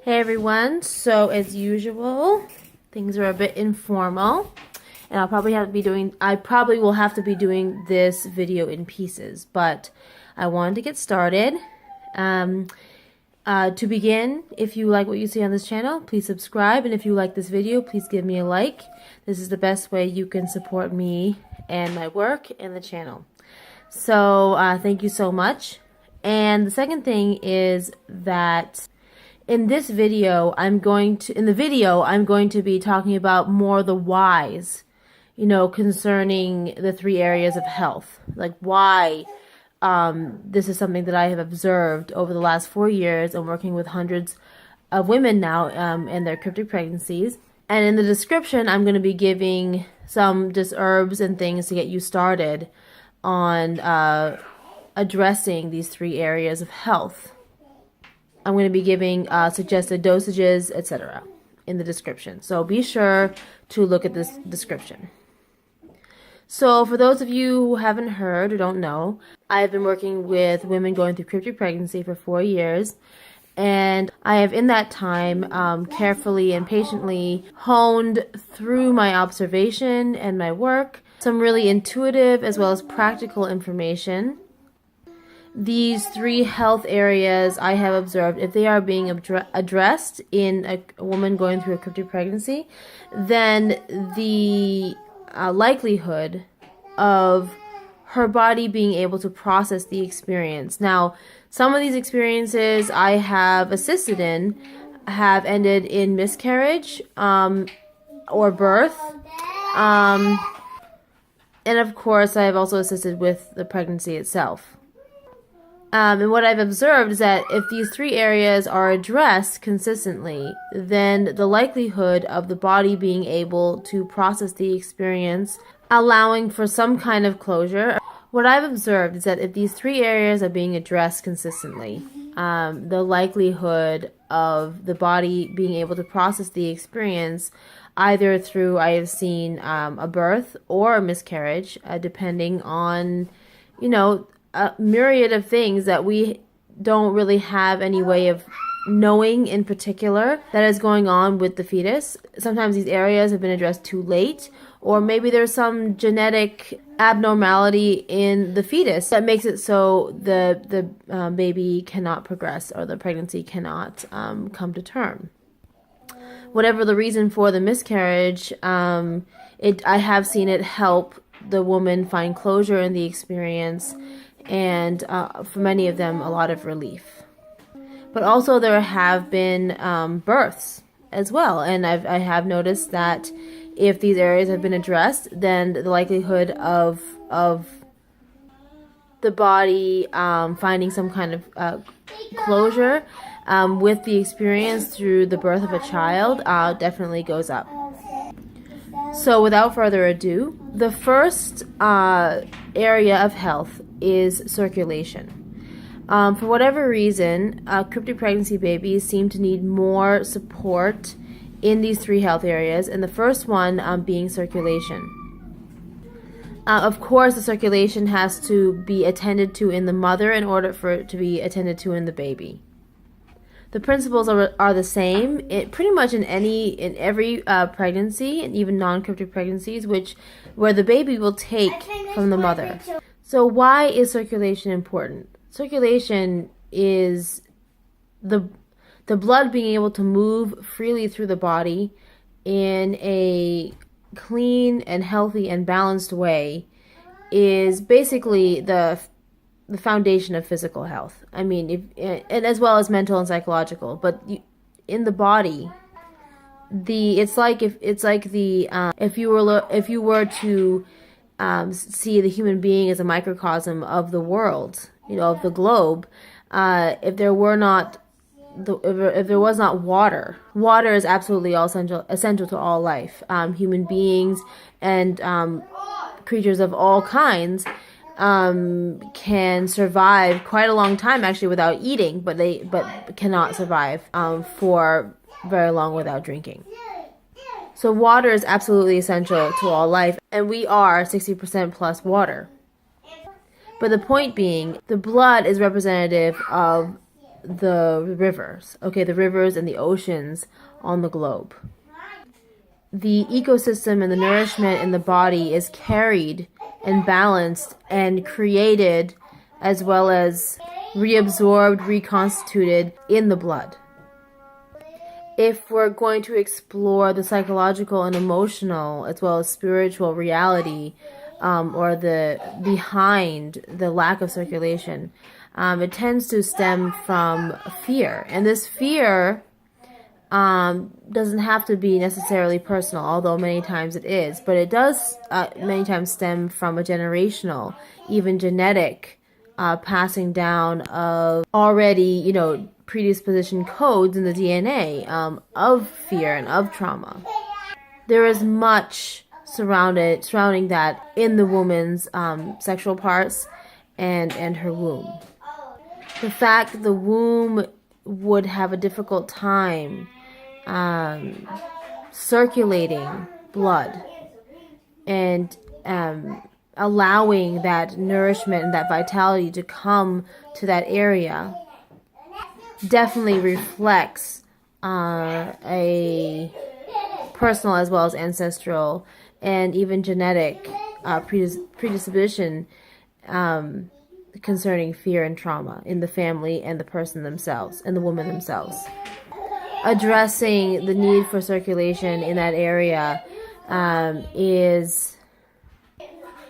Hey everyone, so as usual, things are a bit informal, and I probably will have to be doing this video in pieces, but I wanted to get started. To begin, if you like what you see on this channel, please subscribe, and if you like this video, please give me a like. This is the best way you can support me and my work and the channel. So thank you so much. And the second thing is that in this video, I'm going to be talking about more the whys, concerning the 3 areas of health. Like why this is something that I have observed over the last 4 years and working with hundreds of women now in their cryptic pregnancies. And in the description, I'm going to be giving some just herbs and things to get you started on addressing these 3 areas of health. I'm going to be giving suggested dosages, etc. in the description. So be sure to look at this description. So for those of you who haven't heard or don't know, I've been working with women going through cryptic pregnancy for 4 years. And I have in that time carefully and patiently honed through my observation and my work some really intuitive as well as practical information. These 3 health areas I have observed, if they are being addressed in a woman going through a cryptic pregnancy, then the likelihood of her body being able to process the experience. Now, some of these experiences I have assisted in have ended in miscarriage or birth. And of course, I have also assisted with the pregnancy itself. And what I've observed is that if these 3 areas are addressed consistently, then the likelihood of the body being able to process the experience, allowing for some kind of closure. What I've observed is that if these 3 areas are being addressed consistently, the likelihood of the body being able to process the experience, either through, I have seen a birth or a miscarriage, depending on, a myriad of things that we don't really have any way of knowing in particular that is going on with the fetus. Sometimes these areas have been addressed too late, or maybe there's some genetic abnormality in the fetus that makes it so the baby cannot progress or the pregnancy cannot come to term. Whatever the reason for the miscarriage, I have seen it help the woman find closure in the experience, and for many of them, a lot of relief. But also there have been births as well, and I have noticed that if these areas have been addressed, then the likelihood of the body finding some kind of closure with the experience through the birth of a child definitely goes up. So without further ado, the first area of health is circulation. For whatever reason, cryptic pregnancy babies seem to need more support in these 3 health areas, and the first one being circulation. Of course, the circulation has to be attended to in the mother in order for it to be attended to in the baby. The principles are the same pretty much in every pregnancy, and even non-cryptic pregnancies, where the baby will take from the mother. So why is circulation important? Circulation is the blood being able to move freely through the body in a clean and healthy and balanced way is basically the foundation of physical health. I mean, and as well as mental and psychological. But in the body, if you were to see the human being as a microcosm of the world, of the globe, if there was not water is absolutely essential to all life. Human beings and creatures of all kinds can survive quite a long time actually without eating, but cannot survive for very long without drinking. So water is absolutely essential to all life, and we are 60% plus water. But the point being, the blood is representative of the rivers, okay, the rivers and the oceans on the globe. The ecosystem and the nourishment in the body is carried and balanced and created, as well as reabsorbed, reconstituted in the blood. If we're going to explore the psychological and emotional as well as spiritual reality, or the behind the lack of circulation, it tends to stem from fear. And this fear doesn't have to be necessarily personal, although many times it is. But it does many times stem from a generational, even genetic passing down of already, predisposition codes in the DNA of fear and of trauma. There is much surrounding that in the woman's sexual parts and her womb. The fact the womb would have a difficult time circulating blood and allowing that nourishment and that vitality to come to that area definitely reflects a personal as well as ancestral and even genetic predisposition concerning fear and trauma in the family and the person themselves and the woman themselves. Addressing the need for circulation in that area is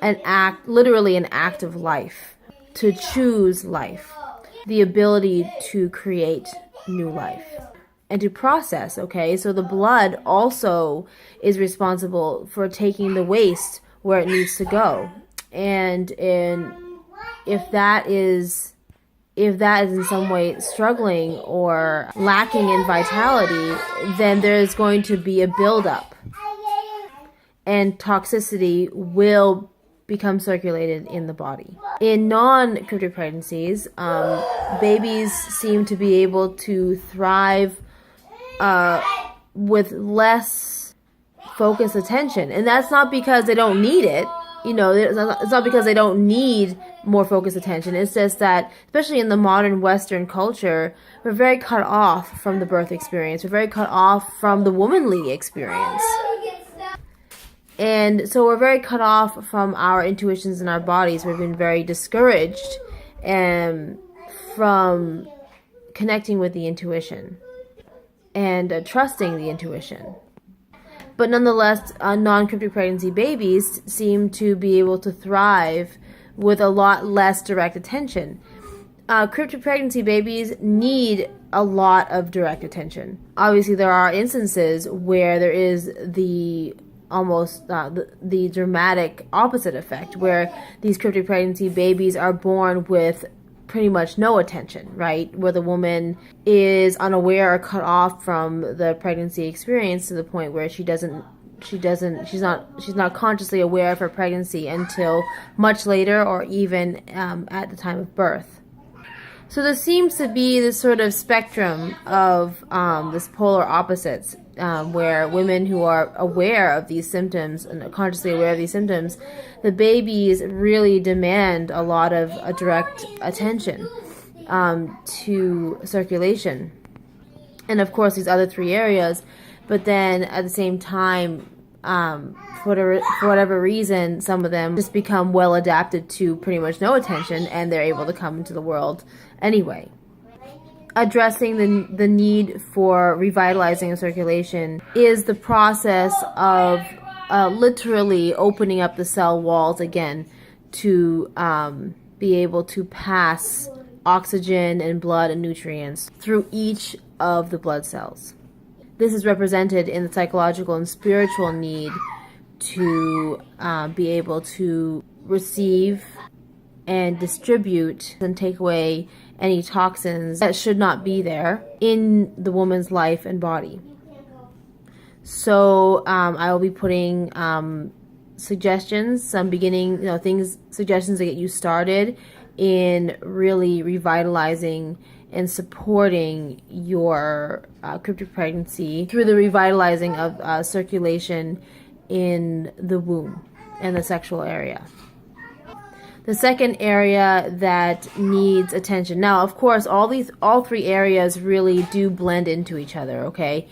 an act, literally an act of life, to choose life, the ability to create new life and to process, okay? So the blood also is responsible for taking the waste where it needs to go. And if that is in some way struggling or lacking in vitality, then there's going to be a buildup, and toxicity will become circulated in the body. In non-cryptic pregnancies, babies seem to be able to thrive with less focused attention, and that's not because they don't need it. It's not because they don't need more focused attention. It's just that, especially in the modern Western culture, we're very cut off from the birth experience. We're very cut off from the womanly experience. And so we're very cut off from our intuitions in our bodies. We've been very discouraged from connecting with the intuition and trusting the intuition. But nonetheless, non-cryptic pregnancy babies seem to be able to thrive with a lot less direct attention. Cryptic pregnancy babies need a lot of direct attention. Obviously, there are instances where there is the dramatic opposite effect, where these cryptic pregnancy babies are born with pretty much no attention, right? Where the woman is unaware or cut off from the pregnancy experience to the point where she's not consciously aware of her pregnancy until much later, or even at the time of birth. So there seems to be this sort of spectrum of this polar opposites, where women who are aware of these symptoms and are consciously aware of these symptoms, the babies really demand a lot of direct attention to circulation. And of course, these other three areas. But then at the same time, for whatever reason, some of them just become well adapted to pretty much no attention, and they're able to come into the world anyway. Addressing the need for revitalizing a circulation is the process of literally opening up the cell walls again to be able to pass oxygen and blood and nutrients through each of the blood cells. This is represented in the psychological and spiritual need to be able to receive and distribute and take away any toxins that should not be there in the woman's life and body. So I will be putting suggestions, some beginning, suggestions to get you started in really revitalizing and supporting your cryptic pregnancy through the revitalizing of circulation in the womb and the sexual area. The second area that needs attention. Now, of course, all three areas really do blend into each other, okay?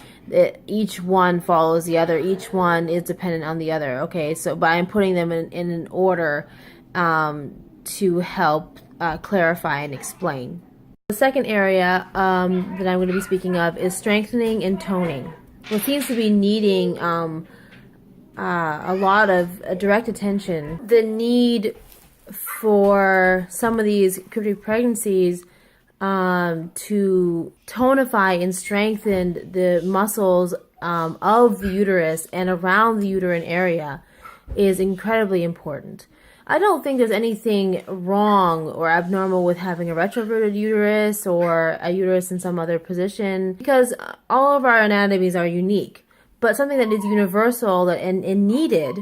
Each one follows the other. Each one is dependent on the other, okay? So, but I'm putting them in an order to help clarify and explain. The second area that I'm going to be speaking of is strengthening and toning. What seems to be needing a lot of direct attention. The need for some of these cryptic pregnancies to tonify and strengthen the muscles of the uterus and around the uterine area is incredibly important. I don't think there's anything wrong or abnormal with having a retroverted uterus or a uterus in some other position, because all of our anatomies are unique. But something that is universal and needed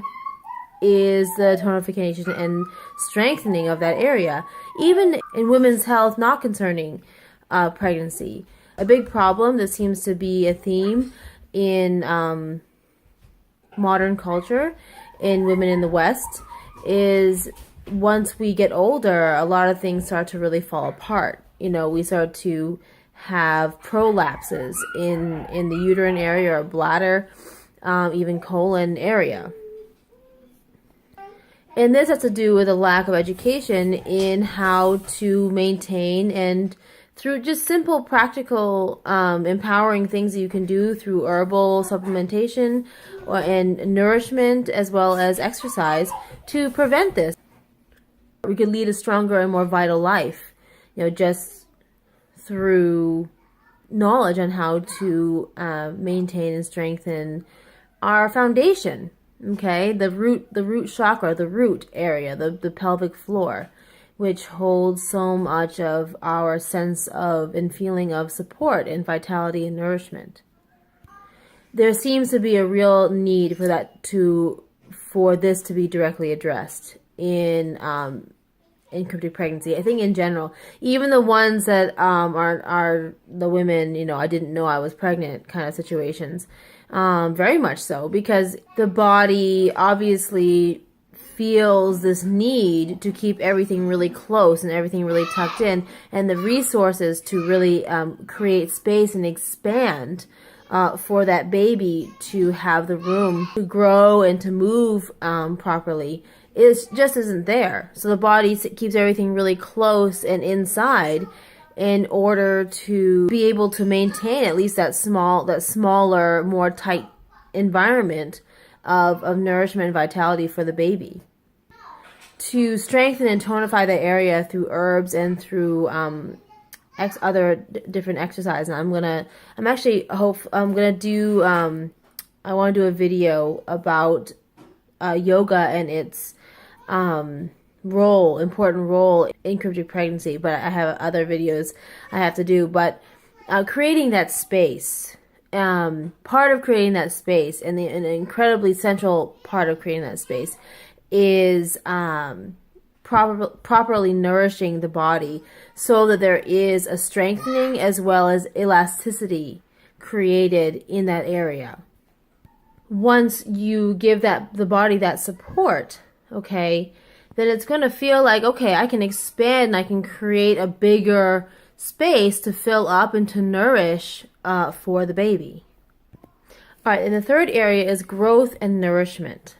is the tonification and strengthening of that area, even in women's health not concerning pregnancy. A big problem that seems to be a theme in modern culture in women in the West is once we get older, a lot of things start to really fall apart. You know, we start to have prolapses in the uterine area or bladder, even colon area. And this has to do with a lack of education in how to maintain, and through just simple, practical, empowering things that you can do through herbal supplementation and nourishment, as well as exercise, to prevent this. We could lead a stronger and more vital life, you know, just through knowledge on how to maintain and strengthen our foundation. Okay, the root chakra, the root area, the pelvic floor, which holds so much of our sense of and feeling of support and vitality and nourishment. There seems to be a real need for this to be directly addressed in cryptic pregnancy. I think in general, even the ones that are the women, you know, I didn't know I was pregnant kind of situations. Very much so, because the body obviously feels this need to keep everything really close and everything really tucked in, and the resources to really create space and expand for that baby to have the room to grow and to move properly just isn't there. So the body keeps everything really close and inside in order to be able to maintain at least that smaller, more tight environment of nourishment and vitality for the baby. To strengthen and tonify the area through herbs and through other different exercises. I want to do a video about yoga and its important role in cryptic pregnancy, but I have other videos I have to do. But creating that space, part of creating that space, and an incredibly central part of creating that space is properly nourishing the body so that there is a strengthening as well as elasticity created in that area. Once you give the body that support, okay, then it's going to feel like, okay, I can expand and I can create a bigger space to fill up and to nourish for the baby. All right, and the third area is growth and nourishment,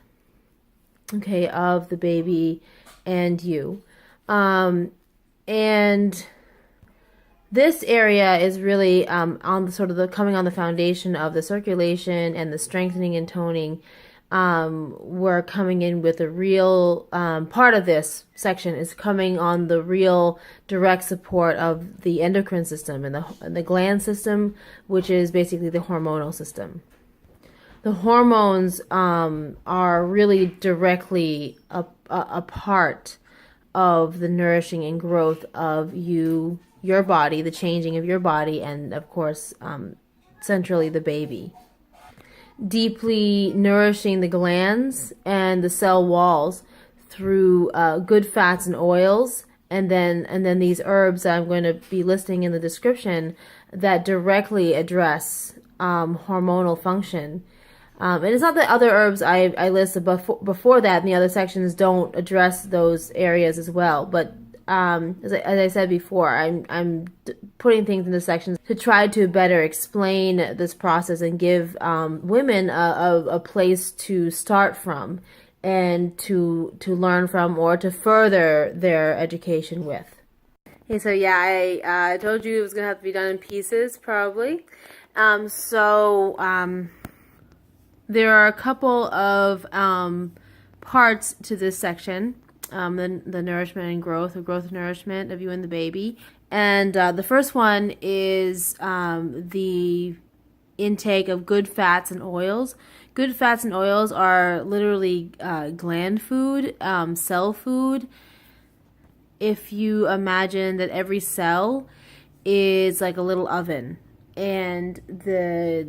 okay, of the baby and you. And this area is really on the sort of coming on the foundation of the circulation and the strengthening and toning. We're coming in with a real part of this section is coming on the real direct support of the endocrine system and the gland system, which is basically the hormonal system. The hormones are really directly a part of the nourishing and growth of your body, the changing of your body, and of course, centrally the baby. Deeply nourishing the glands and the cell walls through good fats and oils, and then these herbs that I'm going to be listing in the description that directly address hormonal function And it's not that other herbs I listed before that in the other sections don't address those areas as well. But as I said before, I'm putting things into sections to try to better explain this process and give women a place to start from and to learn from or to further their education with. Okay, so yeah, I told you it was gonna have to be done in pieces probably. There are a couple of parts to this section, the nourishment and growth, or growth and nourishment of you and the baby. And the first one is the intake of good fats and oils. Good fats and oils are literally gland food, cell food. If you imagine that every cell is like a little oven, and the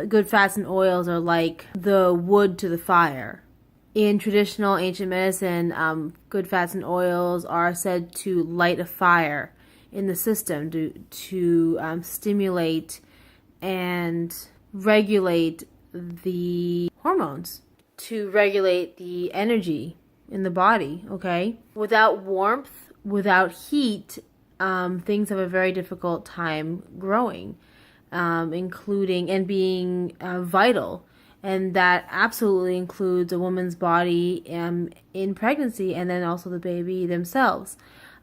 good fats and oils are like the wood to the fire. In traditional ancient medicine, good fats and oils are said to light a fire in the system to stimulate and regulate the hormones, to regulate the energy in the body, okay? Without warmth, without heat, things have a very difficult time growing, including and being vital. And that absolutely includes a woman's body in pregnancy and then also the baby themselves.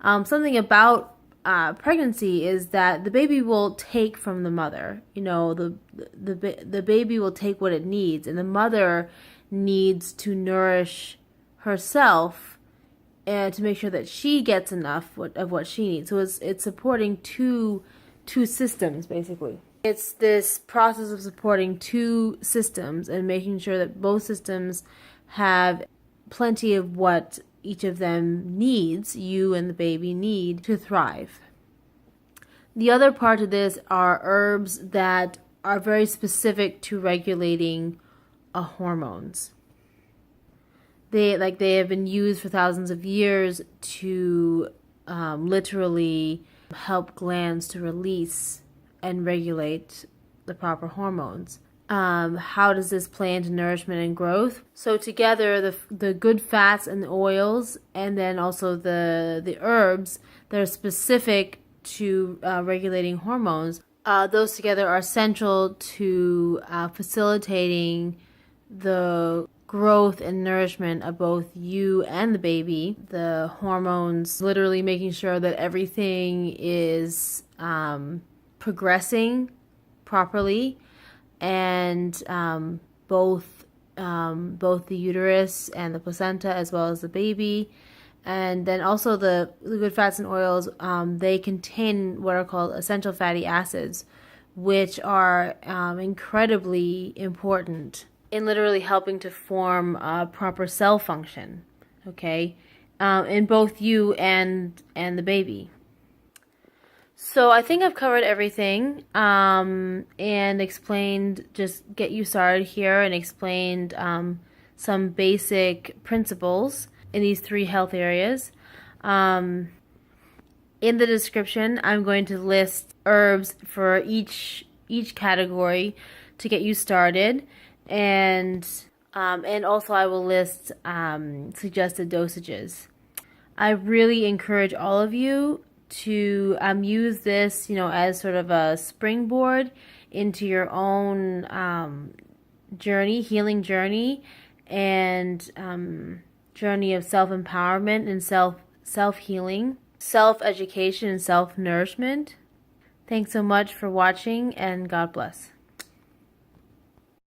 Something about pregnancy is that the baby will take from the mother. You know, the baby will take what it needs, and the mother needs to nourish herself and to make sure that she gets enough of what she needs. So it's supporting two systems, basically. It's this process of supporting two systems and making sure that both systems have plenty of what each of them needs, you and the baby need, to thrive. The other part of this are herbs that are very specific to regulating hormones. They have been used for thousands of years to literally help glands to release and regulate the proper hormones. How does this play into nourishment and growth? So together, the good fats and the oils, and then also the herbs that are specific to regulating hormones, those together are central to facilitating the growth and nourishment of both you and the baby. The hormones literally making sure that everything is progressing properly, and both the uterus and the placenta, as well as the baby. And then also the good fats and oils, they contain what are called essential fatty acids, which are incredibly important in literally helping to form proper cell function, okay, in both you and the baby. So I think I've covered everything and explained, just get you started here, and explained some basic principles in these three health areas. In the description, I'm going to list herbs for each category to get you started. And also I will list suggested dosages. I really encourage all of you to use this, as sort of a springboard into your own healing journey, and journey of self-empowerment and self-healing, self-education, and self-nourishment. Thanks so much for watching, and God bless.